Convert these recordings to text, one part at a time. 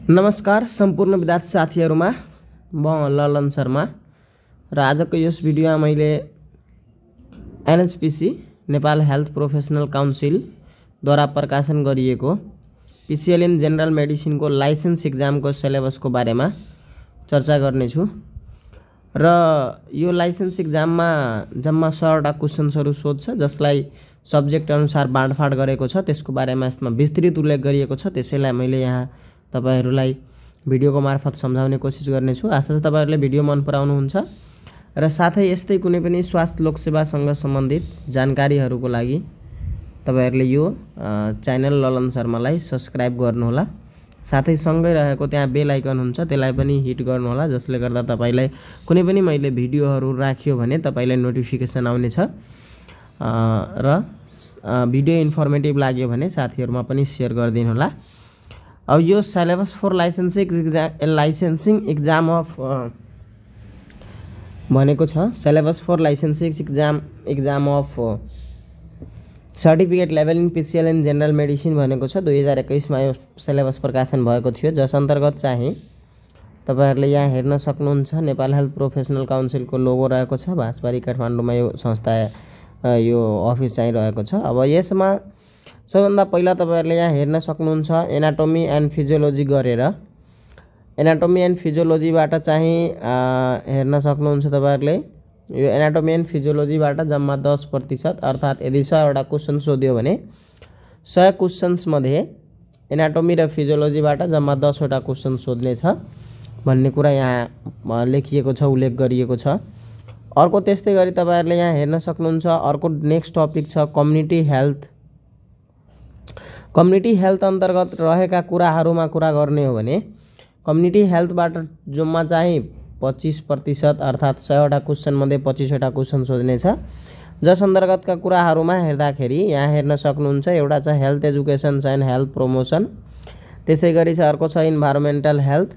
नमस्कार सम्पूर्ण विद्यार्थी साथीहरुमा म ललन शर्मा र आजको यस भिडियोमा मैले NHPC Nepal health professional council द्वारा प्रकाशन गरिएको पीसीएल इन जनरल मेडिसिन को लाइसेन्स एक्जाम को सिलेबस को बारेमा चर्चा गर्ने छु र यो लाइसेन्स एक्जाम में जम्मा 100 वटा क्वेशन्सहरु सोध्छ जसलाई सब्जेक्ट अनुसार बाँडफाँड गरेको छ। त्यसको बारेमा यसमा विस्तृत उल्लेख गरिएको छ। त्यसैलाई मैले यहाँ तपाईहरुलाई भिडियोको मार्फत सम्झाउने कोसिस गर्ने छु। आशा छ तपाईहरुले भिडियो मन पराउनुहुन्छ र साथै यस्तै कुनै पनि स्वास्थ्य लोकसेवासँग सम्बन्धित जानकारीहरुको लागि तपाईहरुले यो च्यानल ललन शर्मालाई सब्स्क्राइब गर्नुहोला। साथै सँगै रहेको त्यहाँ बेल आइकन हुन्छ त्यसलाई पनि हिट गर्नुहोला जसले गर्दा तपाईलाई कुनै पनि मैले भिडियोहरु राख्यो भने तपाईलाई नोटिफिकेसन आउने छ र भिडियो इन्फर्मेटिभ लाग्यो भने साथीहरुमा पनि शेयर गरिदिनु होला। अब यो syllabus for licensing exam of भनेको छ। Syllabus for licensing exam of certificate level in PCL in general medicine भनेको छ। 2021 मा यो सिलेबस प्रकाशन भएको थियो जस अन्तर्गत चाहिँ तपाईहरुले यहाँ हेर्न सक्नुहुन्छ नेपाल हेल्थ प्रोफेसनल काउन्सिल को लोगो रहेको छ। बाँसबारी काठमाडौँमा यो संस्था यो अफिस चाहिँ रहेको छ। अब यसमा सबभन्दा पहिला तपाईहरुले यहाँ हेर्न सक्नुहुन्छ एनाटोमी एन्ड फिजियोलोजी गरेर एनाटोमी एन्ड फिजियोलोजी बाट चाहिँ हेर्न सक्नुहुन्छ तपाईहरुले यो एनाटोमी एन्ड फिजियोलोजी बाट जम्मा 10% अर्थात यदि 100 वटा क्वेशन सोध्यो भने 100 क्वेशन्स मध्ये एनाटोमी र फिजियोलोजी बाट जम्मा 10 वटा क्वेशन सोध्ने छ भन्ने कुरा यहाँ लेखिएको छ, उल्लेख गरिएको छ। अर्को त्यस्तै गरी तपाईहरुले यहाँ हेर्न सक्नुहुन्छ अर्को नेक्स्ट टपिक छ कम्युनिटी हेल्थ। कम्युनिटी हेल्थ अन्तर्गत रहेका कुराहरुमा कुरा गर्ने हो भने कम्युनिटी हेल्थ बाट जम्मा चाहिँ 25% अर्थात 100 वटा क्वेशन मध्ये 25 वटा क्वेशन सोध्ने छ। जस अन्तर्गतका कुराहरुमा हेर्दाखेरि यहाँ हेर्न सक्नुहुन्छ एउटा छ health education and health promotion, त्यसैगरी छ अर्को छ इन्भाइरोमेन्टल हेल्थ,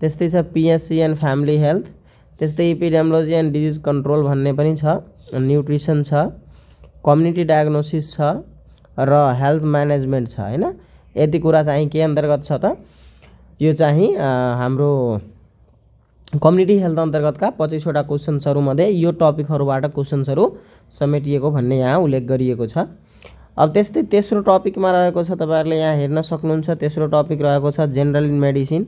त्यस्तै छ पीएससी एन्ड फ्यामिली हेल्थ, त्यस्तै एपिडेमियोलोजी एन्ड डिजिज कन्ट्रोल भन्ने पनि छ, न्युट्रिसन छ, कम्युनिटी डायग्नोसिस छ र हेल्थ म्यानेजमेन्ट छ हैन। यति कुरा चाहिँ के अन्तर्गत छ त यो चाहिँ हाम्रो कम्युनिटी हेल्थ अन्तर्गतका 25 वटा क्वेशन्सहरु मध्ये यो टपिकहरुबाट क्वेशन्सहरु समेटिएको भन्ने यहाँ उल्लेख गरिएको छ। अब त्यस्तै तेस्रो टपिकमा रहेको छ तपाईहरुले यहाँ हेर्न सक्नुहुन्छ तेस्रो टपिक रहेको छ जनरल इन मेडिसिन।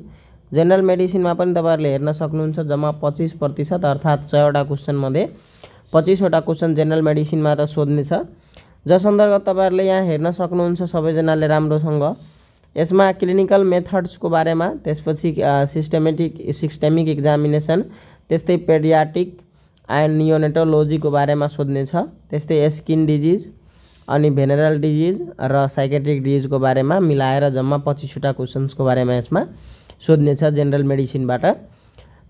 जनरल मेडिसिनमा पनि तपाईहरुले हेर्न सक्नुहुन्छ जम्मा 25% अर्थात 100 वटा क्वेशन मध्ये 25 वटा क्वेशन जनरल मेडिसिनमा त सोध्ने छ। जस अन्तर्गत तपाईहरुले यहाँ हेर्न सक्नुहुन्छ सबैजनाले राम्रोसँग यसमा क्लिनिकल मेथड्स को बारेमा, त्यसपछि सिस्टेमिक एक्जामिनेसन, त्यस्तै पेडियाट्रिक एन्ड नियोनेटोलोजी को बारेमा सोध्ने छ, त्यस्तै स्किन डिजिज अनि भेनेरल डिजिज र साइकेट्रिक डिजिज को बारेमा मिलाएर जम्मा 25 वटा क्वेशन्स को बारेमा यसमा सोध्ने छ जनरल मेडिसिनबाट।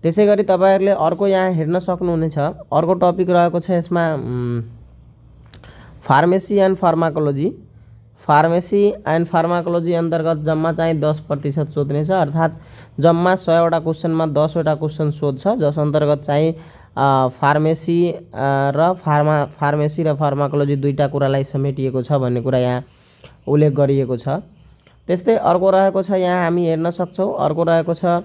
त्यसैगरी तपाईहरुले अर्को यहाँ हेर्न सक्नुहुनेछ अर्को टपिक रहेको छ यसमा pharmacy and pharmacology. Pharmacy and pharmacology अन्तर्गत जम्मा चाहिँ 10% सोध्ने छ अर्थात जम्मा 100 वटा क्वेशनमा 10 वटा क्वेशन सोध्छ जस अन्तर्गत चाहिँ फार्मेसी र फार्माकोलोजी दुईटा कुरालाई समेटिएको छ भन्ने कुरा यहाँ उल्लेख गरिएको छ। त्यस्तै अर्को रहेको छ यहाँ हामी हेर्न सक्छौं अर्को रहेको छ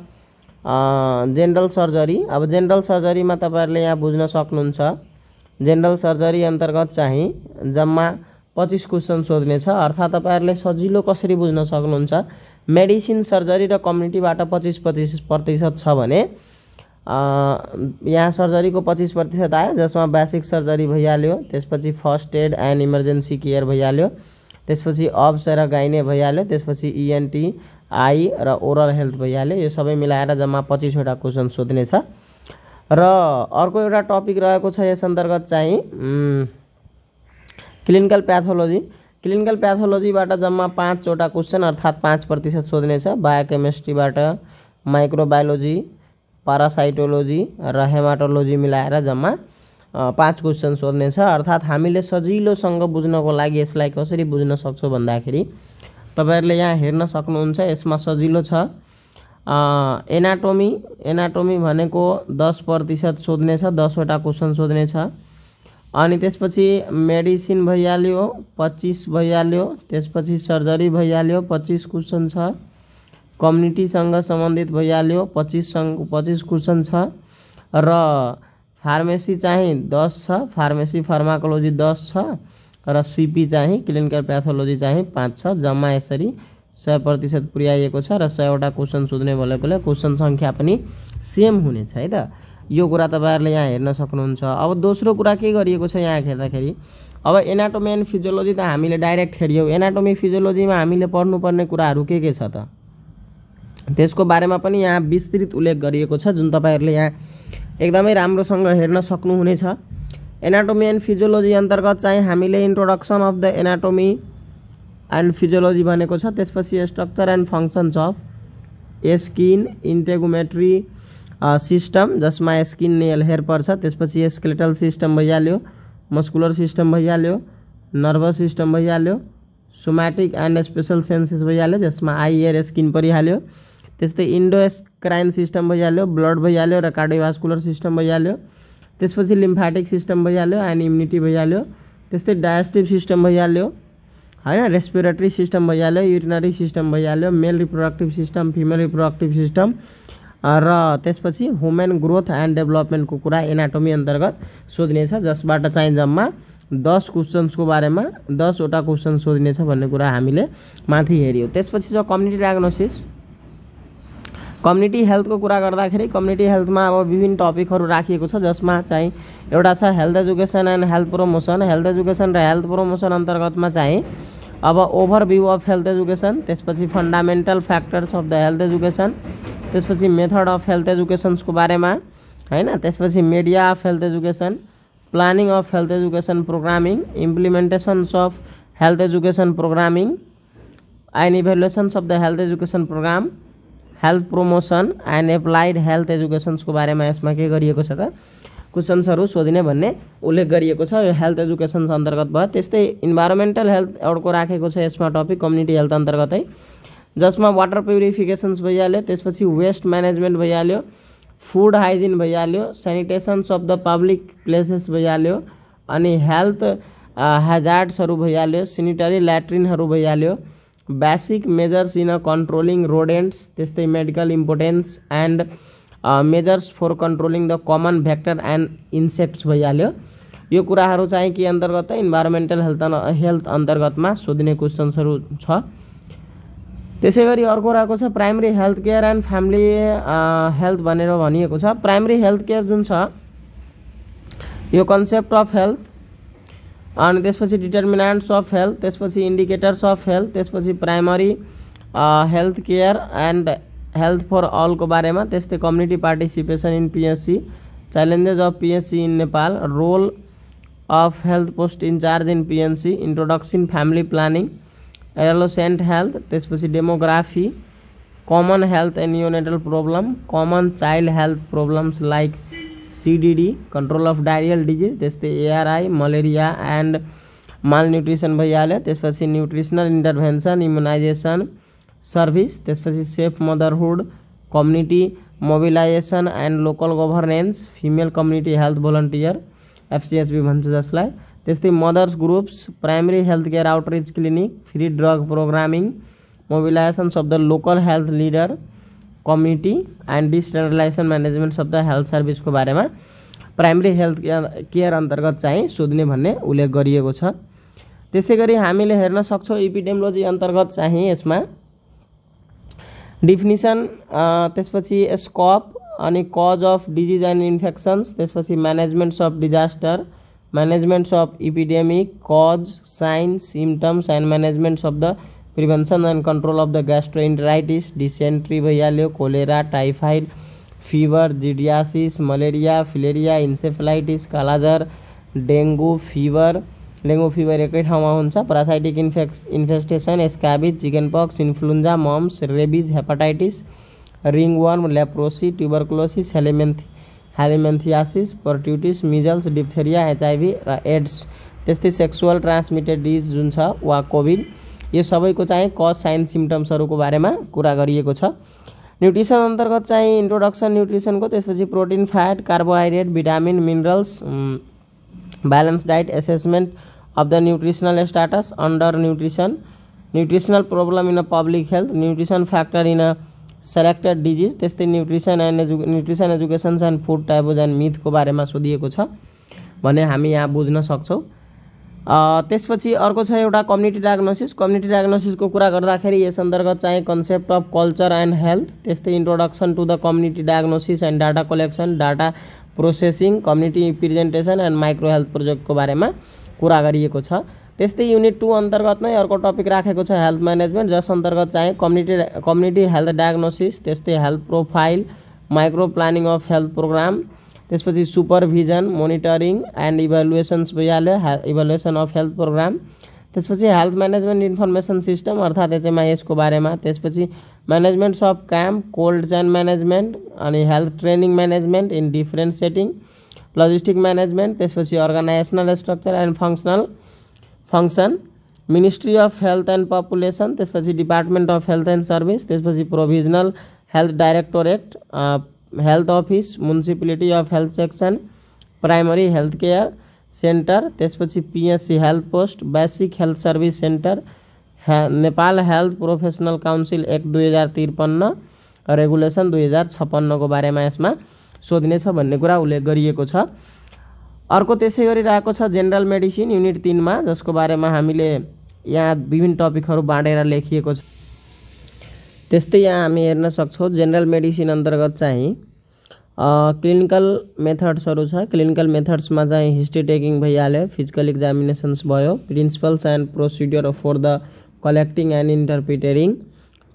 जनरल सर्जरी। अब जनरल सर्जरीमा तपाईहरुले यहाँ बुझ्न सक्नुहुन्छ जनरल सर्जरी अन्तर्गत चाहिँ जम्मा 25 क्वेशन सोध्ने छ अर्थात तपाईहरुले सजिलो कसरी बुझ्न सक्नुहुन्छ मेडिसिन सर्जरी र कम्युनिटीबाट 25% छ भने यहाँ सर्जरीको 25% आयो जसमा बेसिक सर्जरी भइहाल्यो, त्यसपछि first aid and emergency care भइहाल्यो, त्यसपछि अब्स र गाइने भइहाल्यो, त्यसपछि ईएनटी आई र ओरल हेल्थ भइहाल्यो। यो सबै मिलाएर जम्मा 25 वटा क्वेशन सोध्ने छ। र अर्को एउटा टपिक रहेको छ यस अन्तर्गत चाहिँ क्लिनिकल प्याथोलोजी। क्लिनिकल प्याथोलोजीबाट जम्मा 5 वटा क्वेशन अर्थात 5% सोध्ने छ। बायोकेमिस्ट्रीबाट माइक्रोबायोलोजी, पारासाइटोलोजी र हेमाटोलोजी मिलाएर जम्मा 5 क्वेशन सोध्ने छ अर्थात हामीले सजिलोसँग बुझ्नको लागि यसलाई कसरी बुझ्न सक्छौं भन्दाखेरि तपाईहरुले यहाँ हेर्न सक्नुहुन्छ यसमा सजिलो छ एनाटोमी भनेको 10% सोध्ने छ, 10 वटा क्वेशन सोध्ने छ। अनि त्यसपछि मेडिसिन भइहाल्यो 25 भइहाल्यो, त्यसपछि सर्जरी भइहाल्यो 25 क्वेशन छ, कम्युनिटीसँग सम्बन्धित भइहाल्यो 25 क्वेसन छ र फार्मेसी चाहिँ 10 छ, फार्मेसी फार्माकोलोजी 10 छ र सीपी चाहिँ क्लिनिकल प्याथोलोजी चाहिँ 5 छ। जम्मा यसरी 100% पुर्याइएको छ र 100वटा क्वेसन सोध्ने भएकोले क्वेसन सङ्ख्या पनि सेम हुनेछ है त। यो कुरा तपाईहरुले यहाँ हेर्न सक्नुहुन्छ। अब दोस्रो कुरा के गरिएको छ यहाँ हेर्दाखेरि, अब एनाटोमी एन्ड फिजियोलोजी त हामीले डाइरेक्ट हेर्यौ। एनाटोमी फिजियोलोजीमा हामीले पढ्नुपर्ने कुराहरू के छ त त्यसको बारेमा पनि यहाँ विस्तृत उल्लेख गरिएको छ, जुन तपाईहरुले यहाँ एकदमै राम्रोसँग हेर्न सक्नुहुनेछ। एनाटोमी एन्ड फिजियोलोजी अन्तर्गत चाहिँ हामीले introduction of the anatomy and physiology भनेको छ। त्यसपछि structure and functions of skin integumentary system, जसमा स्किन नेल हेयर पर्छ। त्यसपछि स्केलेटल सिस्टम भइहाल्यो, मस्कुलर सिस्टम भइहाल्यो, नर्भस सिस्टम भइहाल्यो, सोमैटिक एन्ड स्पेशल सेन्सेस भइहाल्यो, जसमा आई एयर स्किन परिहाल्यो। त्यस्तै इन्डोक्राइन सिस्टम भइहाल्यो, ब्लड भइहाल्यो र कार्डियोभास्कुलर सिस्टम भइहाल्यो। त्यसपछि लिम्फेटिक सिस्टम भइहाल्यो एन्ड इम्युनिटी भइहाल्यो। त्यस्तै डाइजेस्टिभ सिस्टम भइहाल्यो हैन, रेस्पिरेटरी सिस्टम भइहाल्यो, युरिनरी सिस्टम भइहाल्यो, male reproductive system, female reproductive system र त्यसपछि ह्युमन ग्रोथ एन्ड डेभलपमेन्टको कुरा एनाटोमी अन्तर्गत सोध्नेछ, जसबाट चाहिँ जम्मा 10 क्वेसन्सको बारेमा 10वटा क्वेसन सोध्नेछ भन्ने कुरा हामीले माथि हेर्यौं। त्यसपछि छ कम्युनिटी डायग्नोसिस। कम्युनिटी हेल्थको कुरा गर्दाखेरि कम्युनिटी हेल्थमा अब विभिन्न टपिकहरू राखिएको छ, जसमा चाहिँ एउटा छ health education and health promotion. Health education र हेल्थ प्रमोसन अन्तर्गतमा चाहिँ अब ओभरभ्यू अफ हेल्थ एजुकेसन, त्यसपछि fundamental factors of the health education, त्यसपछि मेथड अफ हेल्थ एजुकेसन्सको बारेमा हैन, त्यसपछि media of health education, planning of health education programming, implementations of health education programming and evaluations of the health education programme, health promotion and applied health एजुकेसन्सको बारेमा यसमा के गरिएको छ त क्वेसन्सहरू सोधिने भन्ने उल्लेख गरिएको छ। यो हेल्थ एजुकेसन्स अन्तर्गत भयो। त्यस्तै इन्भाइरोमेन्टल हेल्थ एउटाको राखेको छ यसमा टपिक कम्युनिटी हेल्थ अन्तर्गतै, जसमा वाटर प्युरिफिकेसन्स भइहाल्यो, त्यसपछि वेस्ट म्यानेजमेन्ट भइहाल्यो, फूड हाइजिन भइहाल्यो, sanitations of the public places भइहाल्यो, अनि हेल्थ हेजार्ड्सहरू भइहाल्यो, सेनिटरी ल्याट्रिनहरू भइहाल्यो, basic measures in controlling rodents, त्यस्तै medical importance and measures for controlling the common vector and insects भइहाल्यो। यो कुराहरू चाहिँ के अन्तर्गत इन्भाइरोमेन्टल हेल्थ अन्तर्गतमा सोध्ने क्वेसन्सहरू छ। त्यसै गरी अर्को रहेको छ primary health care and family health भनेर भनिएको छ। प्राइमरी हेल्थ केयर जुन छ यो कन्सेप्ट अफ हेल्थ, अनि त्यसपछि डिटर्मिनेन्ट्स अफ हेल्थ, त्यसपछि इन्डिकेटर्स अफ हेल्थ, त्यसपछि primary health care and health for अलको बारेमा, त्यस्तै community participation in PHC, challenges of PHC in Nepal, role of health post incharge in PHC, introduction family planning, adolescent health, त्यसपछि demography, common health and neonatal problem, common child health problems like CDD, control of diarrhoeal disease, त्यस्तै ARI, malaria and malnutrition भइहाल्यो। त्यसपछि nutritional intervention, immunisation service, त्यसपछि safe motherhood, community mobilisation and local governance, female community health volunteer FCHB भन्छ जसलाई, त्यस्तै mothers groups, primary health care outreach clinic, free drug programming, mobilisations of the local health leader community and decentralisation management of the health सर्भिसको बारेमा primary health care अन्तर्गत चाहिँ सोध्ने भन्ने उल्लेख गरिएको छ। त्यसै गरी हामीले हेर्न सक्छौँ एपिडेमियोलोजी अन्तर्गत चाहिँ यसमा डिफिनिसन, त्यसपछि स्कोप, अनि cause of disease and infections, त्यसपछि managements of disaster, managements of epidemic, cause, signs, symptoms and managements of the prevention and control of the gastroenteritis, dysentery भइहाल्यो, cholera, typhoid, fever, giardiasis, malaria, filaria, encephalitis, kala-azar, dengue fever एकै ठाउँमा हुन्छ, parasitic infestation, scabies, chickenpox, influenza, mumps, rabies, hepatitis, ringworm, leprosy, tuberculosis, helminthiasis, pertussis, measles, diphtheria, HIV र AIDS, त्यस्तै sexual transmitted disease जुन छ वा covid, यो सबैको चाहिँ कज, साइन, सिम्टम्सहरूको बारेमा कुरा गरिएको छ। न्युट्रिसन अन्तर्गत चाहिँ इन्ट्रोडक्सन न्युट्रिसनको, त्यसपछि protein, fat, carbohydrate, vitamin, minerals, balance diet, assessment of the nutritional status, under nutrition, nutritional problem in a public health, nutrition factor in a selected disease, त्यस्तै nutrition educations and food taboos and मिथको बारेमा सोधिएको छ भने हामी यहाँ बुझ्न सक्छौँ। त्यसपछि अर्को छ एउटा कम्युनिटी डायग्नोसिस। कम्युनिटी डायग्नोसिसको कुरा गर्दाखेरि यस अन्तर्गत चाहिँ concept of culture and health, त्यस्तै introduction to the community diagnosis and data collection, data processing, community presentation and micro health प्रोजेक्टको बारेमा कुरा गरिएको छ। त्यस्तै युनिट 2 अन्तर्गत नै अर्को टपिक राखेको छ हेल्थ म्यानेजमेन्ट, जस अन्तर्गत चाहिँ कम्युनिटी हेल्थ डायग्नोसिस, त्यस्तै health profile, micro planning of health programme, त्यसपछि सुपरभिजन, मोनिटरिङ एन्ड इभ्यालुएसन्स भइहाल्यो, इभ्यालुएसन अफ हेल्थ प्रोग्राम, त्यसपछि हेल्थ म्यानेजमेन्ट इन्फर्मेसन सिस्टम अर्थात् HMIS को बारेमा, त्यसपछि managements of camp, cold chain management, अनि health training management in different setting, logistic management, त्यसपछि organisational structure and function, ministry of health and population, त्यसपछि department of health and service, त्यसपछि provisional health डाइरेक्टोरेट, health office, municipality of health section, primary health care centre, त्यसपछि PSC health post, basic health service centre, Nepal health professional council act 2053, regulation 2056 को बारेमा यसमा सोध्नेछ भन्ने कुरा उल्लेख गरिएको छ। अर्को त्यसै गरी रहेको छ जेनरल मेडिसिन युनिट 3 मा, जसको बारेमा हामीले यहाँ विभिन्न टपिकहरू बाँडेर लेखिएको छ। त्यस्तै यहाँ हामी हेर्न सक्छौँ जेनरल मेडिसिन अन्तर्गत चाहिँ क्लिनिकल मेथड्सहरू छ। क्लिनिकल मेथड्समा चाहिँ हिस्ट्री टेकिङ भइहाल्यो, फिजिकल एक्जामिनेसन्स भयो, principles and procedure for the collecting and interpreting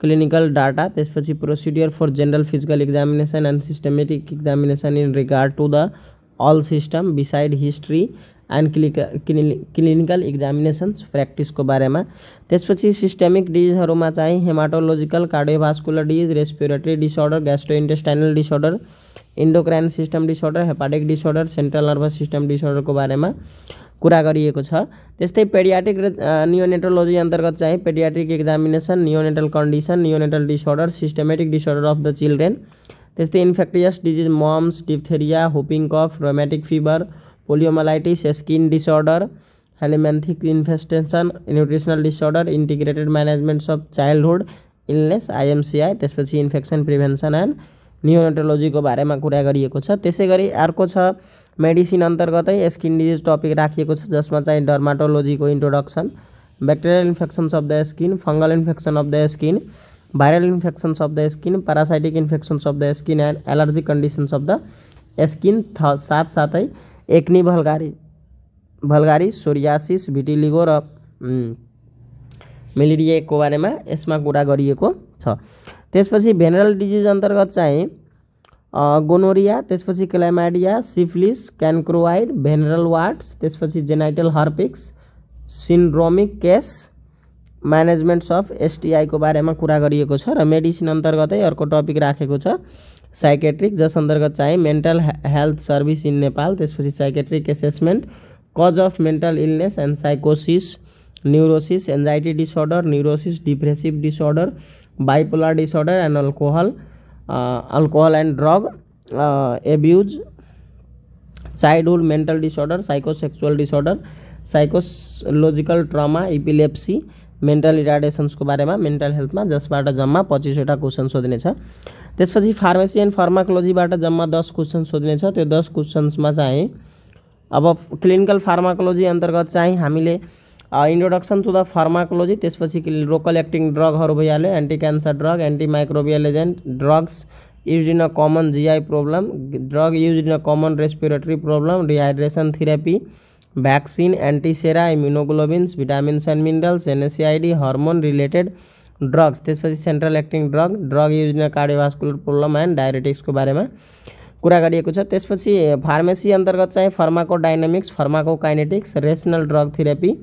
clinical data, त्यसपछि procedure for general physical examination and systematic examination in regard to the all system beside history and clinical examinations प्र्याक्टिसको बारेमा। त्यसपछि systemic डिजिजहरूमा चाहिँ haematological, cardiovascular disease, respiratory disorder, gastrointestinal disorder, endocrine system disorder, hepatic disorder, central nervous system डिसअर्डरको बारेमा कुरा गरिएको छ। त्यस्तै पेडियाट्रिक नियोनेटोलोजी अन्तर्गत चाहिँ paediatric examination, neonatal condition, neonatal disorder, systematic disorder of the children, त्यस्तै infectious disease, mumps, diphtheria, whooping cough, rheumatic fever, poliomyelitis, skin disorder, helminthic infestation, nutritional disorder, integrated managements of childhood illness IMCI, त्यसपछि infection prevention and नियोनेटोलोजीको बारेमा कुरा गरिएको छ। त्यसै गरी अर्को छ मेडिसिन अन्तर्गतै स्किन डिजिज टपिक राखिएको छ, जसमा चाहिँ डर्माटोलोजीको introduction, bacterial infections of the skin, fungal infection of the skin, viral infections of the skin, parasitic infections of the skin and allergic conditions of the skin, साथसाथै acne भल्गारी, psoriasis, vitiligo र मेलेरियाको बारेमा यसमा कुरा गरिएको छ। त्यसपछि भेनरल डिजिज अन्तर्गत चाहिँ गोनोरिया, त्यसपछि क्लाइमाइडिया, सिफिलिस, क्यान्क्रोवाइड, भेनरल वार्ड्स, त्यसपछि जेनाइटल हर्पिक्स, सिन्ड्रोमिक केस, म्यानेजमेन्ट्स अफ STI को बारेमा कुरा गरिएको छ। र मेडिसिन अन्तर्गतै अर्को टपिक राखेको छ साइकेट्रिक, जस अन्तर्गत चाहिँ mental health service in Nepal, त्यसपछि psychiatric assessment, cause of mental illness and साइकोसिस, neurosis, anxiety disorder, neurosis, depressive disorder, bipolar disorder and alcohol and drug abuse, childhood mental disorder, psychosexual disorder, psychological trauma, epilepsy, mental इराडेसन्सको बारेमा mental हेल्थमा, जसबाट जम्मा 25 वटा question सोध्नेछ। त्यसपछि pharmacy and फार्माकोलोजीबाट जम्मा 10 question सोध्नेछ। त्यो 10 क्वेसन्समा चाहिँ अब क्लिनिकल फार्माकोलोजी अन्तर्गत चाहिँ हामीले इन्ट्रोडक्सन टु द फार्माकोलोजी, त्यसपछि लोकल एक्टिङ ड्रगहरू भइहाल्यो, anti cancer drug, anti microbial agent, drugs use in a common GI problem, drug use in a common respiratory problem, dehydration therapy, vaccine, antisera, immunoglobulins, vitamins and minerals, NSAID, hormone related drugs, त्यसपछि central acting drug, drug use in a cardiovascular problem and डायरेटिक्सको बारेमा कुरा गरिएको छ। त्यसपछि pharmacy अन्तर्गत चाहिँ pharmacodynamics, pharmacokinetics, rational drug therapy,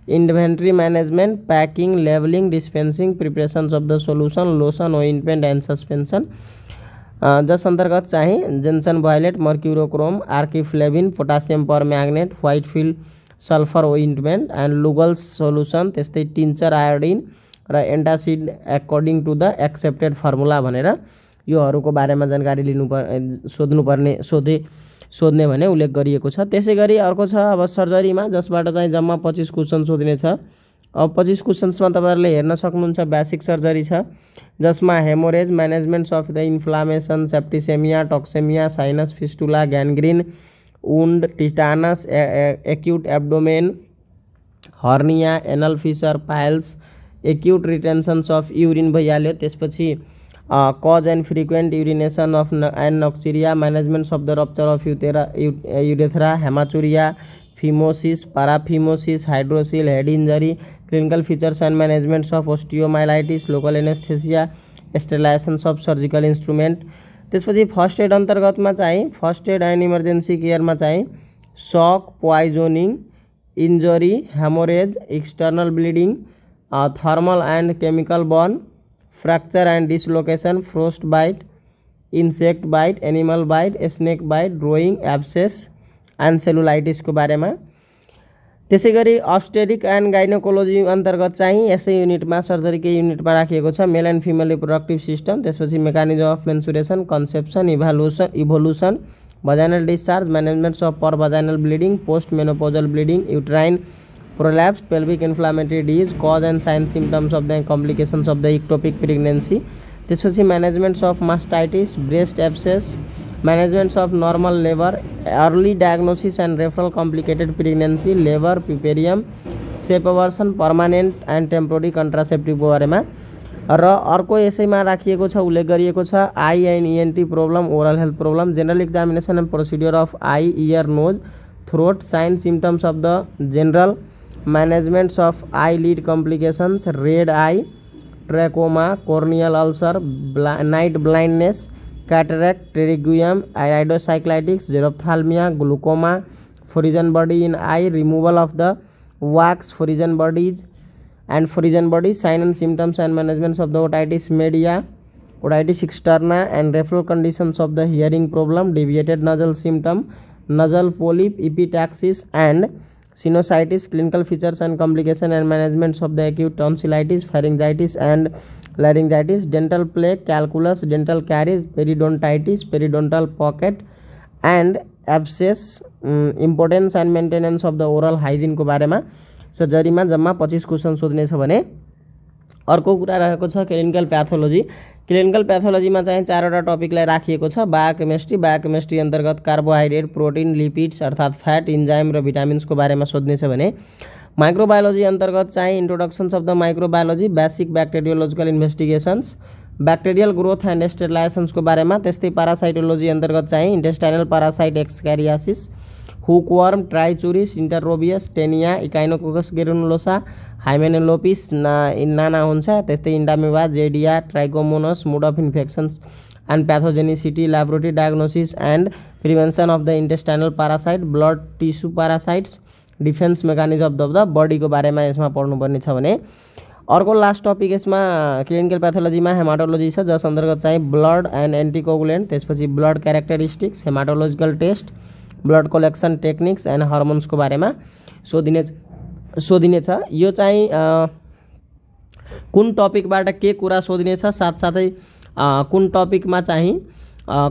inventory management, packing, labelling, dispensing, preparations of the solution, lotion, ointment and suspension, जस अन्तर्गत चाहिँ gentian violet, mercurochrome, acriflavine, potassium permanganate, white field sulphur ointment and Lugol's solution, त्यस्तै tincture iodine र antacid according to the accepted formula भनेर योहरूको बारेमा जानकारी सोध्ने भने उल्लेख गरिएको छ। त्यसै गरी अर्को छ अब सर्जरीमा, जसबाट चाहिँ जम्मा 25 क्वेसन सोध्ने छ। अब 25 क्वेसन्समा तपाईहरुले हेर्न सक्नुहुन्छ बेसिक सर्जरी छ जसमा haemorrhage, managements of the inflammation, septicaemia, toxaemia, sinus fistula, gangrene, wound, tetanus, acute abdomen, hernia, anal fissure, piles, acute retentions of urine भइहाल्यो। त्यसपछि cause and frequent urination of and nocturia, managements of the rupture of urethra, haematuria, phimosis, paraphimosis, hydrocele, head injury, clinical features and managements of osteomyelitis, local anaesthesia, sterilisations of surgical instrument. त्यसपछि first aid अन्तर्गतमा चाहिँ first aid and emergency केयरमा चाहिँ सक, poisoning, injury, haemorrhage, external bleeding, thermal and chemical burn, fracture and dislocation, frostbite, insect bite, animal bite, snake bite, drowning, abscess and सेलुलाइटिसको बारेमा। त्यसै गरी अब्स्टेरिक एन्ड गाइनोकोलोजी अन्तर्गत चाहिँ यसै युनिटमा सर्जरीकै युनिटमा राखिएको छ male and female reproductive system, त्यसपछि mechanism of menstruation, conception, evolution, vaginal discharge, managements of per vaginal bleeding, post menopausal bleeding, uterine prolapse, pelvic inflammatory disease, cause and sign symptoms of the complications of the ectopic pregnancy. त्यसपछि managements of mastitis, breast abscess, managements of normal labour, early diagnosis and referral complicated pregnancy, labour, puerperium, septic abortion, permanent and temporary कन्ट्रासेप्टिभको बारेमा। र अर्को यसैमा राखिएको छ उल्लेख गरिएको छ eye and ENT problem, oral health problem, general examination and procedure of eye, ear, nose, throat, sign symptoms of the general, managements of eye lid complications, red eye, trachoma, corneal ulcer, night blindness, cataract, pterygium, iridocyclitis, xerophthalmia, glaucoma, foreign body in eye, removal of the wax, foreign bodies and foreign bodies, sign and symptoms and management of the otitis media, otitis externa and referral conditions of the hearing problem, deviated nasal symptom, nasal polyp, epistaxis and sinusitis, clinical features and complication and management of the acute tonsillitis, pharyngitis and laryngitis, dental plaque, calculus, dental caries, periodontitis, periodontal pocket and abscess, importance and maintenance of the oral hygiene को बारेमा सर्जरीमा जम्मा 25 question सोध्ने छ भने अर्को कुरा रहेको छ क्लिनिकल प्याथोलोजी। क्लिनिकल प्याथोलोजीमा चाहिँ चारवटा टपिकलाई राखिएको छ। बायोकेमिस्ट्री अन्तर्गत कार्बोहाइड्रेट, प्रोटिन, लिपिड्स अर्थात फ्याट, इन्जाइम र भिटामिन्सको बारेमा सोध्ने छ भने माइक्रोबायोलोजी अन्तर्गत चाहिँ introductions of the microbiology, basic bacteriological investigations, bacterial growth and स्टेरिलाइजेसन्सको बारेमा। त्यस्तै प्यारासाइटोलोजी अन्तर्गत चाहिँ intestinal parasite, ascariasis, hookworm, trichuris, enterobius, taenia, echinococcus granulosus, hymenolepis nana हुन्छ। त्यस्तै entamoeba, giardia, trichomonas, mode of infections and pathogenicity, laboratory diagnosis and prevention of the intestinal parasite, blood tissue parasites, defence mechanism of the बडीको बारेमा यसमा पढ्नुपर्ने छ भने अर्को last topic यसमा क्लिनिकल प्याथोलोजीमा हेमाटोलोजी छ जस अन्तर्गत चाहिँ ब्लड एन्ड एन्टिकोगुलेन्ट, त्यसपछि blood characteristics, haematological test, blood collection techniques and हर्मोन्सको बारेमा सोधिनेछ। यो चाहिँ कुन टपिकबाट के कुरा सोधिनेछ साथसाथै कुन टपिकमा चाहिँ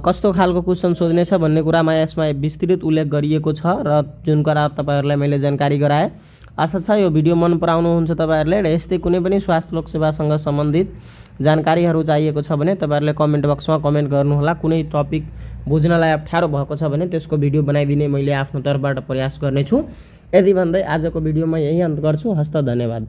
कस्तो खालको क्वेसन सोधिनेछ भन्ने कुरामा यसमा विस्तृत उल्लेख गरिएको छ र जुन कुरा तपाईहरुलाई मैले जानकारी गराएँ। आशा छ यो भिडियो मन पराउनुहुन्छ तपाईहरुले र यस्तै कुनै पनि स्वास्थ्य लोकसेवासँग सम्बन्धित जानकारीहरू चाहिएको छ भने तपाईहरुले कमेन्ट बक्समा कमेन्ट गर्नुहोला। कुनै टपिक बुझ्नलाई अप्ठ्यारो भएको छ भने त्यसको भिडियो बनाइदिने मैले आफ्नो तर्फबाट प्रयास गर्नेछु। यदि भन्दै आजको भिडियोमा यही अन्त गर्छु। हस्त धन्यवाद।